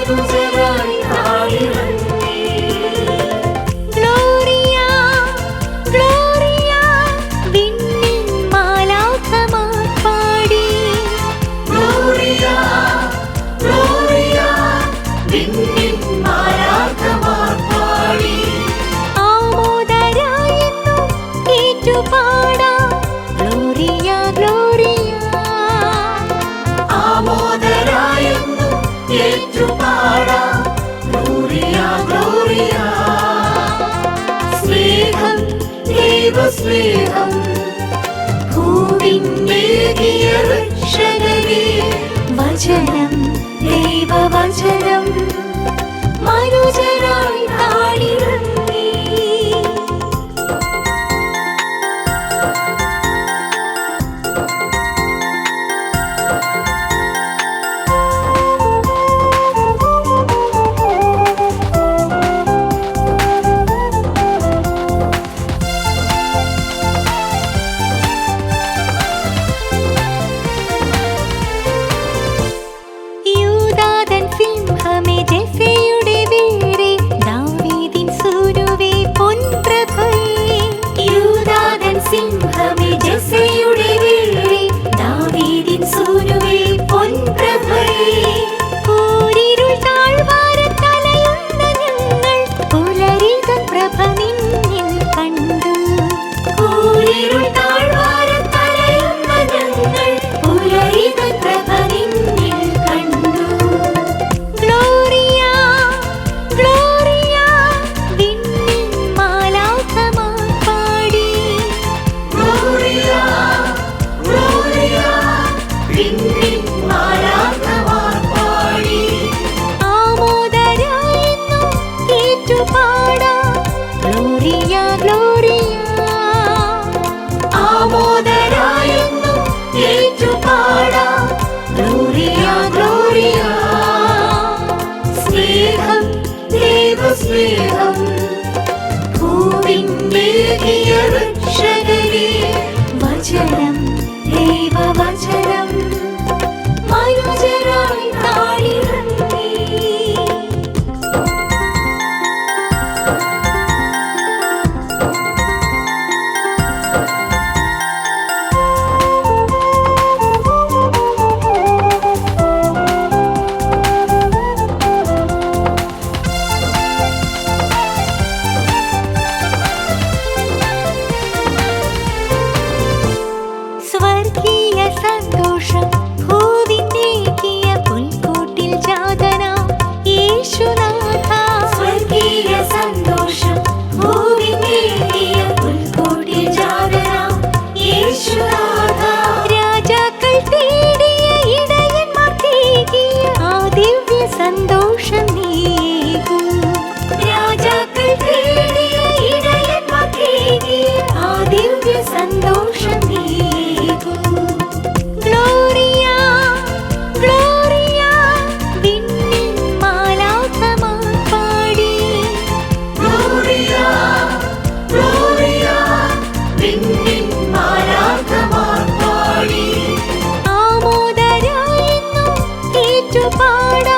മനുജരായി ആടിറങ്ങി. Gloria Gloria വിണ്ണിൻ മാലാഖമാർ പാടി. ഗ്ലോറിയ ഗ്ലോറിയ വിണ്ണിൻ മാലാഖമാർ പാടി. ആമോദരായെന്നും ഏറ്റുപാടാം ഗ്ലോറിയ ഗ്ലോറിയ. ആമോദരായെന്നും ഏറ്റുപാടാം ഗ്ലോറിയ ഗ്ലോറിയ. സ്നേഹം ദൈവസ്നേഹം ഭൂവിന്നേകിയ രക്ഷകനേ. വചനം ദൈവവചനം മനുജരായി ആടിറങ്ങി. യൂദാതൻ സിംഹമേ ജെസ്സയുടെ വേരേ, ദാവീദിൻ സൂനുവേ പൊൻപ്രഭയേ. യൂദാതൻ സിംഹമേ ജെസ്സയുടെ വേരേ, ദാവീദിൻ സൂനുവേ പൊൻപ്രഭയേ. കൂരിരുൾ താഴ്വാരത്തലയുന്ന ഞങ്ങൾ പുലരിതൻ പ്രഭ നിന്നിൽ കണ്ടു. കൂരിരുൾ താഴ്വാരത്തലയുന്ന ഞങ്ങൾ പുലരിതൻ പ്രഭ നിന്നിൽ കണ്ടു. ഗ്ലോറിയ ഗ്ലോറിയ വിണ്ണിൻ മാലാഖമാർ പാടി. ഗ്ലോറിയ ഗ്ലോറിയ വിണ്ണിൻ മാലാഖമാർ പാടി. ആമോദരായെന്നും ഏറ്റുപാടാം ഗ്ലോറിയ ഗ്ലോറിയ. ആമോദരായെന്നും ഏറ്റുപാടാം ഗ്ലോറിയ ഗ്ലോറിയ. സ്നേഹം ദൈവസ്നേഹം ഭൂവിന്നേകിയ രക്ഷകനേ. വചനം ദൈവവചനം മനുജരായി ആടിറങ്ങി. സ്വർഗീയ സന്തോഷം ഭൂവിന്നേകിയ പുൽക്കൂട്ടിൽ ജാതനാം യേശുനാഥ. സ്വർഗീയ സന്തോഷം ഭൂവിന്നേകിയ പുൽക്കൂട്ടിൽ ജാതനാം യേശുനാഥ. രാജാക്കൾ തേടിയ ഇടയന്മാർക്കേകിയ ആ ദിവ്യ സന്തോഷം നീകൂ. രാജാക്കൾ തേടിയ ഇടയന്മാർക്കേകിയ ആ ദിവ്യ സന്തോഷം നീകൂ. ഗ്ലോറിയ ഗ്ലോറിയ വിണ്ണിൻ മാലാഖമാർ പാടി. ഗ്ലോറിയ ഗ്ലോറിയ വിണ്ണിൻ മാലാഖമാർ പാടി. ആമോദരായെന്നും ഏറ്റുപാടാം